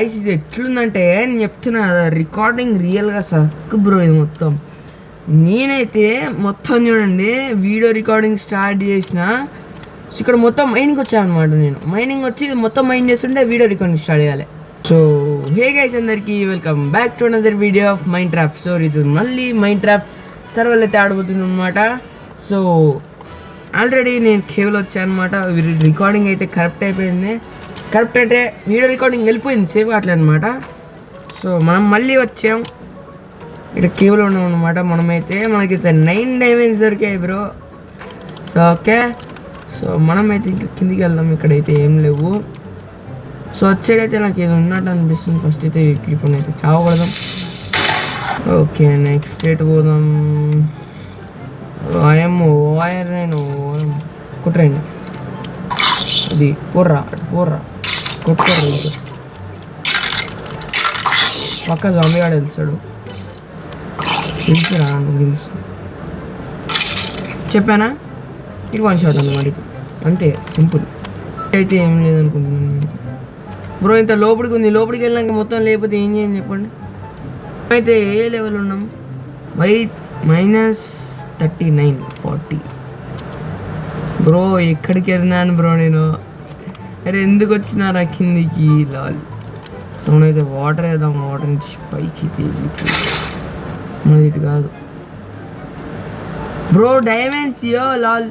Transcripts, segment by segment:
Guys ఇది ఎట్లుందంటే నేను చెప్తున్నా రికార్డింగ్ రియల్గా సక్ బ్రో ఇది మొత్తం. నేనైతే మొత్తం చూడండి వీడియో రికార్డింగ్ స్టార్ట్ చేసిన ఇక్కడ మొత్తం మైనింగ్ వచ్చాయన్నమాట. నేను మైనింగ్ వచ్చి మొత్తం మైన్ చేస్తుంటే వీడియో రికార్డింగ్ స్టార్ట్ చేయాలి. సో హే గైస్ అందరికీ welcome back to another video of Minecraft. So ఇది మళ్ళీ మైన్క్రాఫ్ట్ సర్వర్లు అయితే ఆడబోతున్నాను అనమాట. సో ఆల్రెడీ నేను కేవలం వచ్చాను అనమాట. రికార్డింగ్ అయితే కరెక్ట్ అయిపోయింది. కరెక్ట్ అంటే వీడియో రికార్డింగ్ వెళ్ళిపోయింది, సేవ్ కావట్లేదు అనమాట. సో మనం మళ్ళీ వచ్చాం, ఇక్కడ కేవలం ఉన్నాం అనమాట. మనకైతే 9 డైమండ్స్ దొరికాయి బ్రో. సో ఓకే, సో మనమైతే ఇంకా కిందికి వెళ్దాం. ఇక్కడైతే ఏం లేవు. సో వచ్చేటైతే నాకు ఏదో ఉన్నట్టు అనిపిస్తుంది. ఫస్ట్ అయితే క్లిప్ అయితే చావకూడదాం. ఓకే నెక్స్ట్ ఎటు పోదాం. వైర్ నేను కుట్రండి, అది పోర్రా కొట్టుకోర్రా. పక్క జాంబీ గాడు వెళ్తాడు, తెలుసురా నువ్వు తెలుసు చెప్పానా. ఇది 1 షాట్ అన్నమాట. ఇప్పుడు అంతే సింపుల్ అయితే ఏం లేదనుకుంటున్నాను బ్రో. ఇంత లోపలికి ఉంది, లోపలికి వెళ్ళినాక మొత్తం లేకపోతే ఏం చేయండి చెప్పండి. అయితే ఏ లెవెల్ ఉన్నాం? -39 40 బ్రో. ఎక్కడికి వెళ్ళినాను బ్రో నేను? అరే ఎందుకు వచ్చినారా కిందికి? లాల్ అవునైతే వాటర్ వేద్దాం. వాటర్ నుంచి పైకి ఇటు కాదు బ్రో. డైమండ్స్ యో లాల్.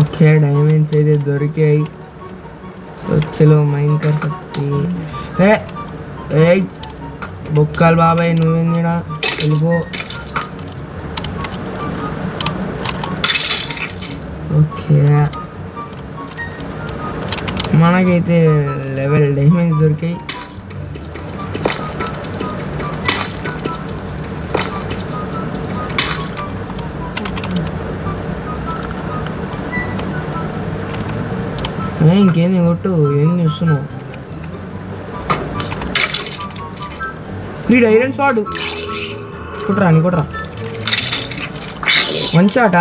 ఓకే డైమండ్స్ అయితే దొరికాయి. వచ్చేలో మైన్ కర్ సక్తి. ఏ బొక్కలు బాబాయ్ నువ్వేందిడా వెళ్ళిపో. ఓకే మనకైతే లెవెల్ డైమండ్స్ దొరికాయి. ఇంకేంది కొట్టు, ఏం చూస్తున్నావు? ఐరన్ షాట్ కుట్రా నీ కుట్రా. 1 షాట్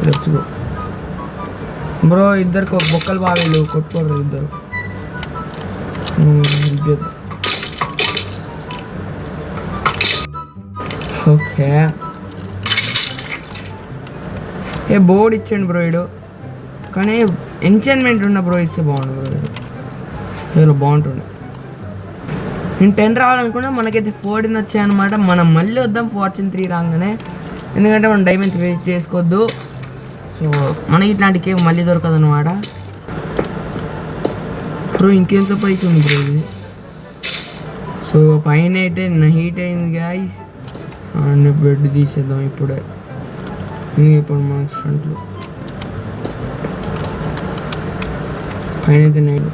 తెచ్చుకో బ్రో. ఇద్దరు బొక్కలు బాగా కొట్టుకోరు ఇద్దరు. ఓకే ఏ బోర్డు ఇచ్చాడు బ్రో వీడు, కానీ ఎంచాన్మెంట్ ఉన్న బ్రో ఇస్తే బాగుండు బ్రో. వీడు బాగుంటుండే. నేను 10 రావాలనుకున్నా, మనకైతే 14 వచ్చాయన్నమాట. మనం మళ్ళీ వద్దాం ఫార్చ్యూన్ 3 రాగానే, ఎందుకంటే మనం డైమండ్స్ వేస్ట్ చేసుకోవద్దు. సో మనకి ఇట్లాంటి కేవ్ మళ్ళీ దొరకదు అనమాట బ్రో. ఇంకెంత పైకి ఉంది బ్రో ఇది. సో పైన అయితే నైట్ అయింది గాయస్. అండ్ బెడ్ తీసేద్దాం ఇప్పుడే. ఇప్పుడు మన స్టంట్లు పైన అయితే నైట్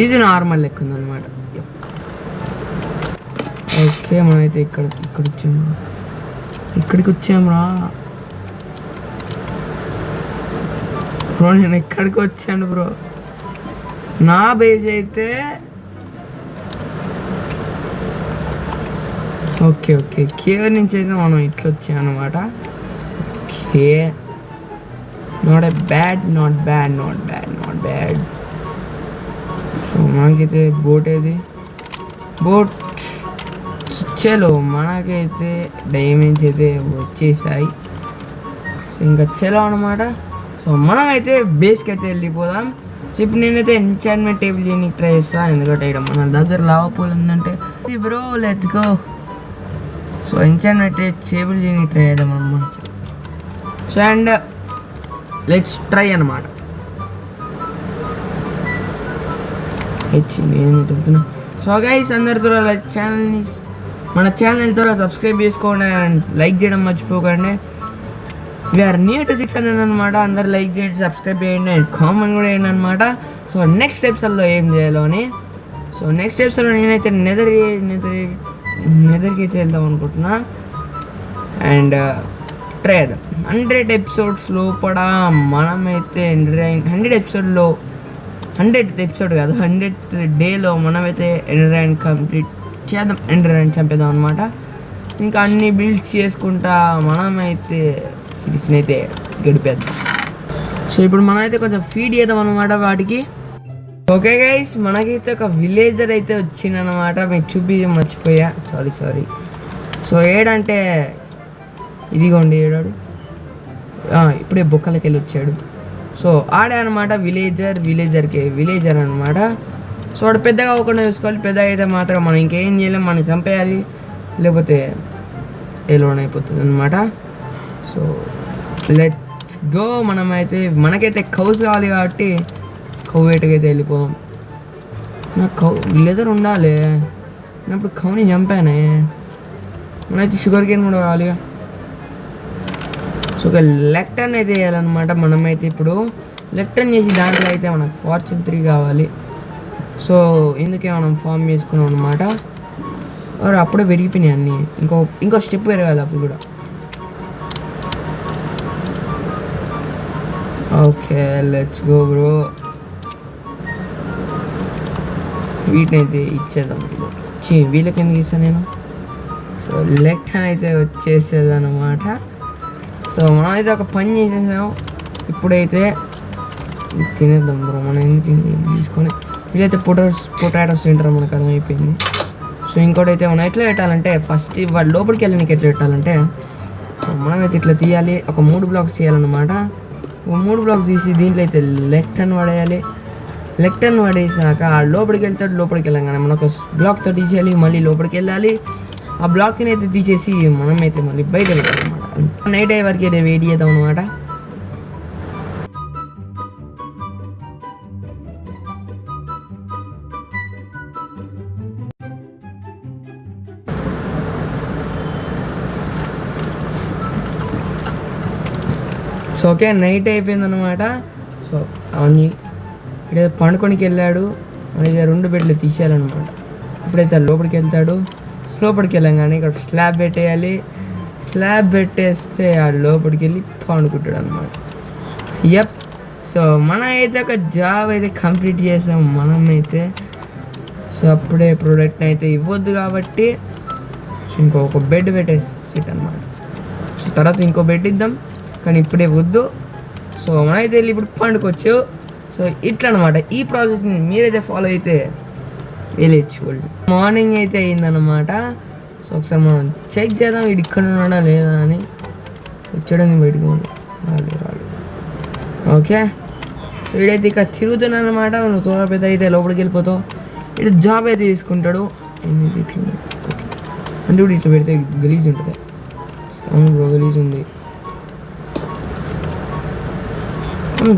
ఇది నార్మల్ లెక్క ఉందన్నమాట. ఓకే మనమైతే ఇక్కడికి వచ్చాము రా బ్రో. నేను ఎక్కడికి వచ్చాను బ్రో? నా బేస్ అయితే ఓకే కేవ్ నుంచి అయితే మనం ఇట్లా వచ్చాం అనమాట. Okay not bad. సో మనకైతే బోట్ చలో మనకైతే డైమండ్స్ అయితే వచ్చేసాయి. సో ఇంకా చలో అనమాట. సో మనమైతే బేస్కి అయితే వెళ్ళిపోదాం. సో ఇప్పుడు నేనైతే ఎంచాన్మెంట్ టేబుల్ చేయడానికి ట్రై చేస్తాను, ఎందుకంటే ఇక్కడ మన దగ్గర లావా పూల్ ఉందంటే bro let's go. So enchantment table చేయడానికి ట్రై చేద్దాం అన్నమాట. సో అండ్ లెట్స్ ట్రై అనమాట. నేను వెళ్తున్నా. సో గైస్ అందరితో మన ఛానల్ ద్వారా సబ్స్క్రైబ్ చేసుకోండి అండ్ లైక్ చేయడం మర్చిపోకండి. వీఆర్ నియర్ టు 600 అనమాట. అందరు లైక్ చేయండి, సబ్స్క్రైబ్ చేయండి అండ్ కామెంట్ కూడా చేయండి అనమాట. సో నెక్స్ట్ ఎపిసోడ్లో ఏం చేయాలో అని. సో నెక్స్ట్ ఎపిసోడ్లో నేనైతే నెదర్కి అయితే వెళ్దాం అనుకుంటున్నా. అండ్ ట్రై చేద్దాం. 100 ఎపిసోడ్స్ లోపల మనమైతే 100 ఎపిసోడ్లో 100th ఎపిసోడ్ కాదు 100th డేలో మనమైతే ఎండర్ ర్యాంక్ కంప్లీట్ చేద్దాం. ఎండర్ ర్యాంక్ చంపేద్దాం అనమాట. ఇంకా అన్ని బిల్డ్స్ చేసుకుంటా మనమైతే సిరీస్ని అయితే గడిపేద్దాం. సో ఇప్పుడు మనమైతే కొంచెం ఫీడ్ చేద్దాం అనమాట వాటికి. ఓకే గైస్, మనకైతే ఒక విలేజర్ అయితే వచ్చిందనమాట. మీకు చూపి మర్చిపోయా, సారీ. సో ఏడంటే ఇదిగోండి ఏడాడు, ఇప్పుడే బొక్కలకి వెళ్ళి వచ్చాడు. సో ఆడే అనమాట విలేజర్ అనమాట. సో వాడు పెద్దగా అవ్వకుండా చూసుకోవాలి. పెద్దగా అయితే మాత్రం మనం ఇంకేం చేయలేం, మనం చంపేయాలి, లేకపోతే ఎలోన్ అయిపోతుంది అనమాట. So let's go. మనకైతే కౌస్ కావాలి కాబట్టి వేటకైతే వెళ్ళిపోదాం. నాకు లెదర్ ఉండాలి, నేను ఇప్పుడు కౌని చంపానే. మనమైతే షుగర్ కేన్ కూడా కావాలి. సో ఒక లెక్టర్న్ అయితే వేయాలన్నమాట. మనమైతే ఇప్పుడు లెక్టర్న్ చేసి దాంట్లో అయితే మనకు ఫార్చ్యూన్ 3 కావాలి. సో ఇందుకే మనం ఫామ్ చేసుకున్నాం అనమాట. అప్పుడే పెరిగిపోయినాయి అన్నీ. ఇంకో స్టెప్ పెరగాలి అప్పుడు కూడా. Okay let's go bro. వీటిని అయితే ఇచ్చేద్దాం. వీళ్ళకి ఎందుకు ఇస్తాను నేను. సో లెక్టర్న్ అయితే వచ్చేసేది అనమాట. సో మనమైతే ఒక పని చేసేసాం. ఇప్పుడైతే తినేద్దాం బ్రో. మనం ఎందుకు తీసుకొని వీళ్ళైతే పొటాటోస్ తింటారు, మనకు అర్థమైపోయింది. సో ఇంకోటి అయితే మనం ఎట్లా పెట్టాలంటే, ఫస్ట్ వాడు లోపలికి వెళ్ళడానికి ఎట్లా పెట్టాలంటే, సో మనమైతే ఇట్లా తీయాలి. ఒక 3 బ్లాక్స్ తీయాలన్నమాట. 3 బ్లాక్స్ తీసి దీంట్లో అయితే లెక్టర్న్ పడేయాలి. లెక్టర్న్ పడేసాక ఆ లోపలికి వెళ్తాడు. లోపలికి వెళ్ళగానే మనకు బ్లాక్తో తీసేయాలి, మళ్ళీ లోపలికి వెళ్ళాలి. ఆ బ్లాక్ని అయితే తీసేసి మనమైతే మళ్ళీ బయట పెట్టాలన్నమాట. నైట్ అయ్యే వరకు అయితే వెయిట్ చేద్దాం అనమాట. సో ఓకే, నైట్ అయిపోయిందనమాట. సో అవన్నీ ఇక్కడ పండుకొనికి వెళ్ళాడు. మనకి 2 బెడ్లు తీసేయాలన్నమాట. ఇప్పుడైతే లోపలికి వెళ్తాడు. లోపలికి వెళ్ళంగానే ఇక్కడ స్లాబ్ పెట్టేయాలి. స్లాబ్ పెట్టేస్తే ఆ లోపలికి వెళ్ళి పండుకుంటాడు అనమాట. సో మనం అయితే ఒక జాబ్ అయితే కంప్లీట్ చేసాం మనమైతే. సో అప్పుడే ప్రోడక్ట్ అయితే ఇవ్వద్దు కాబట్టి ఇంకొక బెడ్ పెట్టేసి సెట్ అనమాట. సో తర్వాత ఇంకో బెడ్ ఇద్దాం, కానీ ఇప్పుడే వద్దు. సో మనమైతే వెళ్ళి ఇప్పుడు పండుకోవచ్చు. సో ఇట్లా అనమాట. ఈ ప్రాసెస్ని మీరైతే ఫాలో అయితే వెళ్ళచ్చు. మార్నింగ్ అయితే అయిందన్నమాట. సో ఒకసారి మనం చెక్ చేద్దాం వీడు ఇక్కడ ఉన్నాడా లేదా అని. వచ్చాడని బయటకు రాలేదు. ఓకే, సో వీడైతే ఇక్కడ తిరుగుతున్నాడు అనమాట. నువ్వు త్వరగా పెద్ద అయితే లోపలికి వెళ్ళిపోతావు. ఇటు జాబ్ అయితే తీసుకుంటాడు. ఇట్లా ఓకే అంటే ఇప్పుడు ఇట్లా పెడితే గలీజ్ ఉంటుంది. అవును బ్రో, గలీజ్ ఉంది.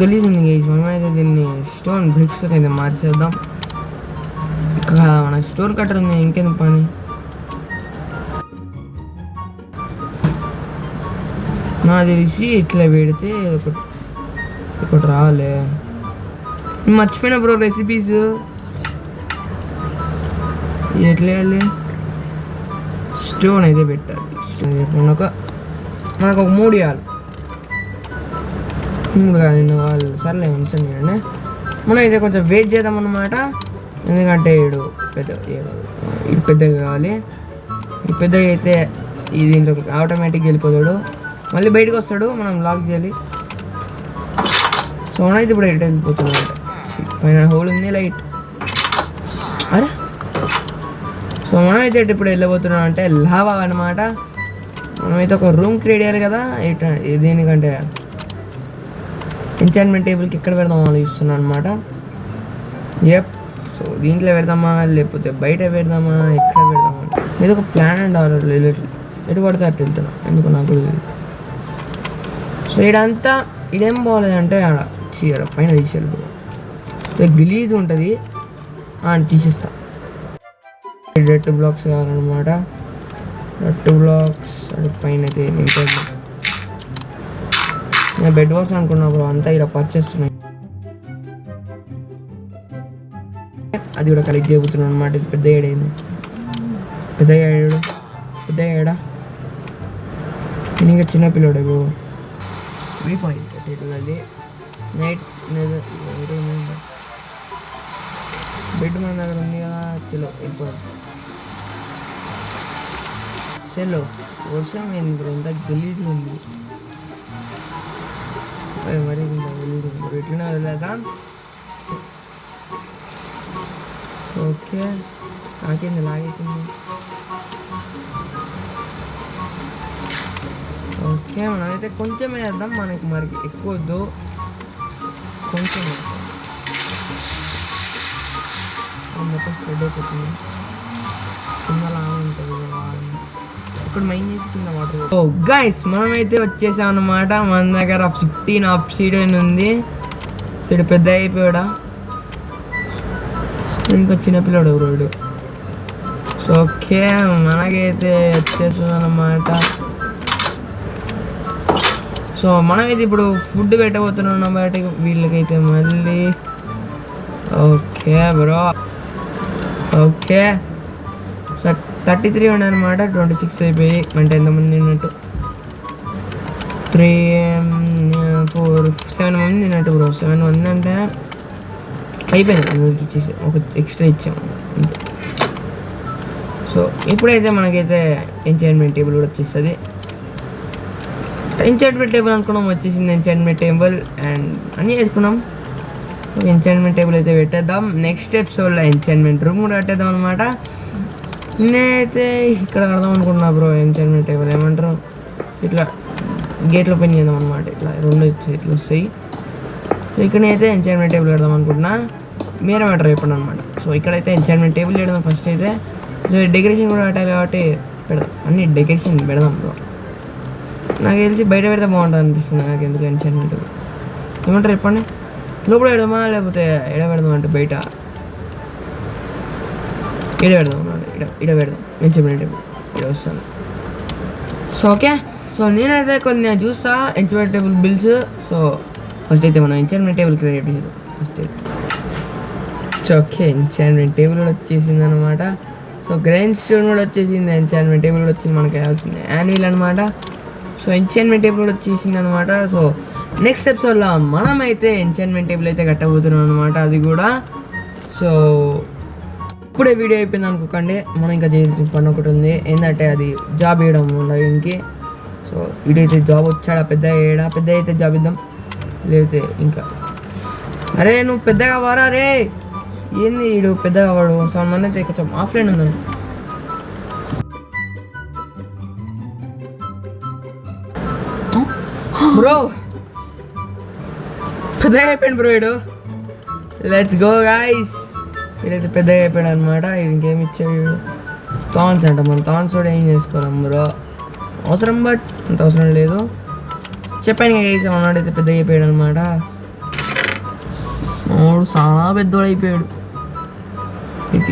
గలీజ్ ఉంది గైస్. మనమైతే దీన్ని స్టోన్ బ్రిక్స్ అయితే మార్చేద్దాం. ఇక్కడ మన స్టోన్ కట్టర్ ఉంది, ఇంకేంది పని. నాకు తెలిసి ఇట్లా పెడితే ఒకటి రాలే. మర్చిపోయినా బ్రో రెసిపీస్. ఎట్లా వేయాలి? స్టోన్ అయితే పెట్టాలి. మనకు ఒక 3 ఇవ్వాలి. 3 కాదు వాళ్ళు. సర్లే ఉంచండి. మనం అయితే కొంచెం వెయిట్ చేద్దామన్నమాట. ఎందుకంటే ఇడు పెద్దగా కావాలి. ఈ పెద్దగా అయితే దీంట్లో ఆటోమేటిక్గా వెళ్ళిపోతాడు. మళ్ళీ బయటకు వస్తాడు, మనం లాక్ చేయాలి. సో మనమైతే ఇప్పుడు ఎటు వెళ్ళిపోతున్నాం. పైన హోల్ ఉంది, లైట్. అరే సో మనమైతే ఇప్పుడు వెళ్ళిపోతున్నాం అంటే లావా అనమాట. మనమైతే ఒక రూమ్ క్రియేట్ చేయాలి కదా. దేనికంటే ఎంచాన్మెంట్ టేబుల్కి ఎక్కడ పెడదాం ఆలోచిస్తున్నాను అనమాట. సో దీంట్లో పెడదామా లేకపోతే బయట పెడదామా, ఎక్కడ పెడదామా అంటే ఇది ఒక ప్లాన్ అండ్ ఆర్డర్. ఎటు పడితే అటు వెళ్తున్నా, ఎందుకు నాకు కూడా తెలియదు. సో ఇడంతా ఇదేం బాగోలేదంటే ఆడ పైన తీసేయాలి. గలీజ్ ఉంటుంది అని తీసేస్తా. రెడ్ బ్లాక్స్ కావాలన్నమాట. రెడ్ బ్లాక్స్ అది పైన అయితే నింపేద్దాం. నేను బెడ్ వాష్ అనుకున్నా బ్రో, అంతా ఇక్కడ పర్చేస్తున్నాయి. అది కూడా కలెక్ట్ చేయబోతున్నాను అనమాట. ఇది పెద్ద ఏడైంది. పెద్ద ఏడా నేను ఇంకా చిన్నపిల్లడే బ్రో. అది నైట్ బెడ్ మన దగ్గర ఉంది కదా. చలో వెళ్ళిపోదాం. సో చెల్లో వర్షం ఏంది బ్రో, ఇంత గలీజ్గా ఉంది. మరి ఇంత గలీజ్ ఉంది బ్రో, ఎట్లనే వదిలేదా? ఓకే నాకేంది లాగైతుంది. ఓకే మనమైతే కొంచెం వేద్దాం, మనకి మరి ఎక్కువ వద్దు, కొంచెం మొత్తం స్ప్రెడ్ అయిపోతుంది. కింద లాగా ఉంటుంది ఇక్కడ మైన్ చేసి కింద వాటర్. ఓ గైస్ మనమైతే వచ్చేసాం అన్నమాట. మన దగ్గర 15 ఆబ్సిడియన్ ఉంది. సైడ్ పెద్ద అయిపోయాడా, ఇంకా చిన్నపిల్లడు రోడ్డు. సో ఓకే మనకైతే వచ్చేస్తుంది అన్నమాట. సో మనమైతే ఇప్పుడు ఫుడ్ పెట్టబోతున్నాం అన్నమాట వీళ్ళకైతే మళ్ళీ. Okay bro okay. సో 33 ఉన్నాయన్నమాట, 26 అయిపోయి. అంటే ఎంతమంది తిన్నట్టు 3 4 7 మంది తిన్నట్టు బ్రో. 7 మంది అంటే అయిపోయింది, అందరికి ఇచ్చేసి ఒక ఎక్స్ట్రా ఇచ్చాము అంతే. సో ఇప్పుడైతే మనకైతే ఎంచాంట్మెంట్ టేబుల్ కూడా వచ్చేస్తుంది. ఎంచాంట్మెంట్ టేబుల్ అనుకున్నాం, వచ్చేసింది ఎంచాంట్మెంట్ టేబుల్. అండ్ అన్నీ వేసుకున్నాం. ఎంచాంట్మెంట్ టేబుల్ అయితే పెట్టేద్దాం. నెక్స్ట్ ఎపిసోడ్లో ఎంచాంట్మెంట్ రూమ్ కూడా పెట్టేద్దాం అనమాట. నేనైతే ఇక్కడ కడదాం అనుకుంటున్నా బ్రో ఎంచాంట్మెంట్ టేబుల్. ఏమంటారు, ఇట్లా గేట్లో పని చేద్దాం అనమాట. ఇట్లా 2 ఇట్లా వస్తాయి. సో ఇక్కడైతే ఎంచాంట్మెంట్ టేబుల్ పెడదాం అనుకుంటున్నా, మీరే మ్యాటర్ చెప్పండి అనమాట. సో ఇక్కడైతే ఎంచాంట్మెంట్ టేబుల్ పెడదాం ఫస్ట్ అయితే. సో డెకరేషన్ కూడా పెట్టాలి కాబట్టి పెడదాం, అన్ని డెకరేషన్ పెడదాం బ్రో. నాకు తెలిసి బయట పెడితే బాగుంటుంది అనిపిస్తుంది నాకు, ఎందుకు ఎంచాంట్మెంట్ టేబుల్ ఏమంటారు చెప్పండి. లోపల పెడదామా లేకపోతే ఎడ పెడదాం అంటే బయట ఇడ పెడదాం అన్నమాట. ఇడ పెడదాం ఎంచాంట్మెంట్ టేబుల్, ఇడ వస్తాను. So okay. సో నేనైతే కొన్ని చూస్తా enchantment table bills. So first అయితే మనం ఎంచాంట్మెంట్ టేబుల్ క్రియేట్ చేద్దాం ఫస్ట్ అయితే. సో ఓకే ఎంచాంట్మెంట్ టేబుల్ కూడా వచ్చేసింది అనమాట. సో గ్రైండ్ స్టోన్ కూడా వచ్చేసింది, ఎంచాంట్మెంట్ టేబుల్ కూడా వచ్చింది. మనకి కావాల్సింది యాన్విల్ అనమాట. సో ఎంచాంట్మెంట్ టేబుల్ కూడా వచ్చేసింది అనమాట. సో నెక్స్ట్ ఎపిసోడ్లో మనమైతే ఎంచాంట్మెంట్ టేబుల్ అయితే కట్టబోతున్నాం అనమాట, అది కూడా. సో ఇప్పుడే వీడియో అయిపోయింది అనుకోకండి, మనం ఇంకా చేసిన పని ఒకటి ఉంది. ఏంటంటే అది జాబ్ వేయడం ఇంకి. సో వీడైతే జాబ్ వచ్చాడా, పెద్ద అయ్యాడా, పెద్ద అయితే జాబ్ ఇద్దాం, లేకపోతే ఇంకా. అరే నువ్వు పెద్దగా వారా రే, ఏంది వీడు పెద్దగా వాడు. 7 మంది అయితే కొంచెం ఆఫ్లైన్ ఉందండి బ్రో. పెద్దగా అయిపోయింది బ్రో వీడు. Let's go guys. వీడైతే పెద్దగా అయిపోయాడు అనమాట. ఇంకేమి ఇచ్చాడు, థాన్స్ అంట. మనం థాన్స్ కూడా ఏం చేసుకోలేం బ్రో, అవసరం బట్ అంత అవసరం లేదు. చెప్పాను గైస్ మనోడైతే పెద్దగా అయిపోయాడు అనమాట. మనోడు చాలా పెద్దోడు అయిపోయాడు.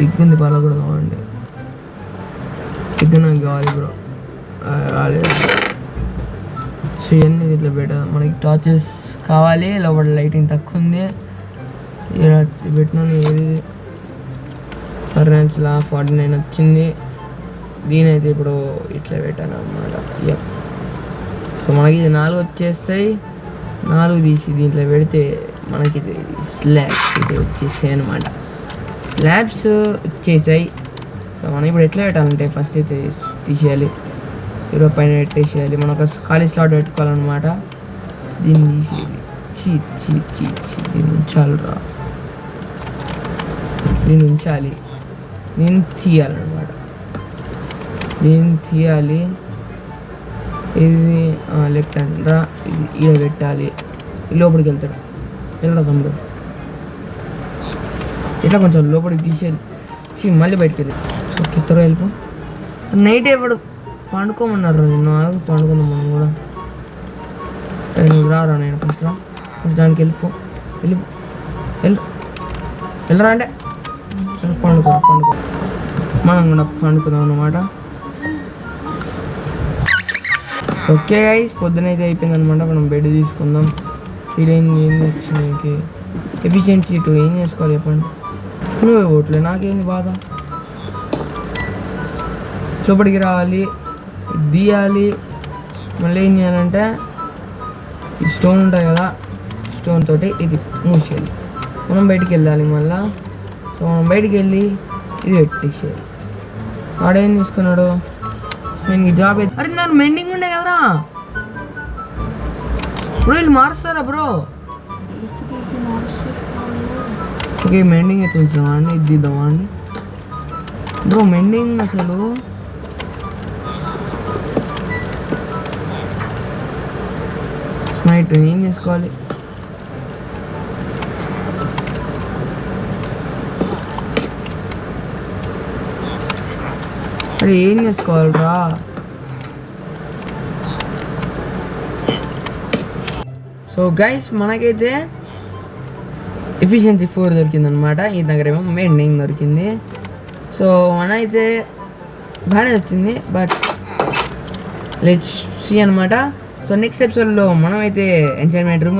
ఎగ్గుంది పాల కూడా కావండి, ఎగ్గు నాకు కావాలి బ్రో, రాలేదు. సో ఇవన్నీ ఇట్లా పెట్టా, మనకి టార్చెస్ కావాలి. లోపల లైటింగ్ తక్కువ ఉంది. ఇలా పెట్టినాను. ఏది ఫర్నాన్స్లా 49 వచ్చింది. దీనైతే ఇప్పుడు ఇట్లా పెట్టాను అనమాట. సో మనకి ఇది 4 వచ్చేస్తాయి. 4 తీసి దీంట్లో పెడితే మనకి ఇది స్లాబ్స్ ఇది వచ్చేసాయి అనమాట. స్లాబ్స్ వచ్చేసాయి. సో మనం ఇప్పుడు ఎట్లా పెట్టాలంటే ఫస్ట్ అయితే తీసేయాలి, ఈరోజు పైన పెట్టేసేయాలి. మనం ఒక ఖాళీ స్లాట్ పెట్టుకోవాలన్నమాట. దీన్ని తీసేయాలి. దీన్ని ఉంచాలిరా, దీన్ని ఉంచాలి, దీన్ని తీయాలన్నమాట. దీన్ని తీయాలి. ఇది లెఫ్ట్ హ్యాండ్ రా, ఇది ఈడ పెట్టాలి. లోపలికి వెళ్తాడు, ఎక్కడ తమ్ముడు ఇట్లా కొంచెం లోపలికి తీసేది, మళ్ళీ బయటకు వెళ్ళి. సో కిత్తరో వెళ్ళిపో. నైట్ ఎప్పుడు పండుకోమన్నారు, నిన్ను ఆగు పండుకుందాం మనం కూడా. నువ్వు రారా, నేను ఫస్ట్ దానికి వెళ్ళరా అంటే సరే పండుకో మనం కూడా పండుకుందాం అన్నమాట. ఓకే గైస్ పొద్దునైతే అయిపోయింది అనమాట. మనం బెడ్ తీసుకుందాం. ఫీలింగ్ ఏంది వచ్చింది ఎఫిషియన్సీ 2 ఏం చేసుకోవాలి చెప్పండి. నువ్వే ఓట్లే, నాకేంది బాధ. లోపలికి రావాలి, తీయాలి, మళ్ళీ ఏం చేయాలంటే ఈ స్టోన్ ఉంటాయి కదా, స్టోన్ తోటి ఇది మూసేయాలి. మనం బయటికి వెళ్ళాలి మళ్ళా. సో మనం బయటికి వెళ్ళి ఇది పెట్టేసేయాలి. ఆడేం తీసుకున్నాడు, నేను జాబ్ అరే నన్ను మెండింగ్ ఉండే కదరా బ్రో, వీళ్ళు మారుస్తారా బ్రో? ఓకే మెండింగ్ అయితే ఉంచామా అండి, ఇది ఇద్దామా అండి బ్రో? మెండింగ్ అసలు స్మైట్ ఏం చేసుకోవాలి? అరే ఏం చేసుకోవాలరా? సో గైస్ మనకైతే ఎఫిషియన్సీ 4 దొరికింది అనమాట, ఈ దగ్గర ఏమో మెండింగ్ దొరికింది. సో మన అయితే బాగానే వచ్చింది, బట్ లెట్స్ సీ అనమాట. సో నెక్స్ట్ ఎపిసోడ్లో మనమైతే ఎంచైన్మెంట్ రూమ్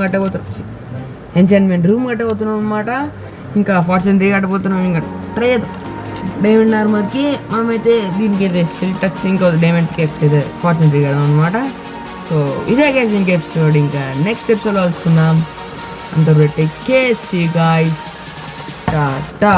కట్టబోతున్నాం అనమాట. ఇంకా ఫార్చ్యూన్ 3 కట్టబోతున్నాం. ఇంకా ట్రై చేద్దాం డైమండ్ ఆర్మర్కి. మనమైతే దీనికి అయితే స్టిల్ టచ్ ఇంకో డైమండ్ కేప్స్ అయితే ఫార్చ్యూన్ 3 కడదాం అనమాట. సో ఇదే గైస్ ఇంక ఎపిసోడ్, ఇంకా నెక్స్ట్ ఎపిసోడ్లో కలుసుకుందాం. అంత పెట్టి కేసీ గాయ్స్ టాటా.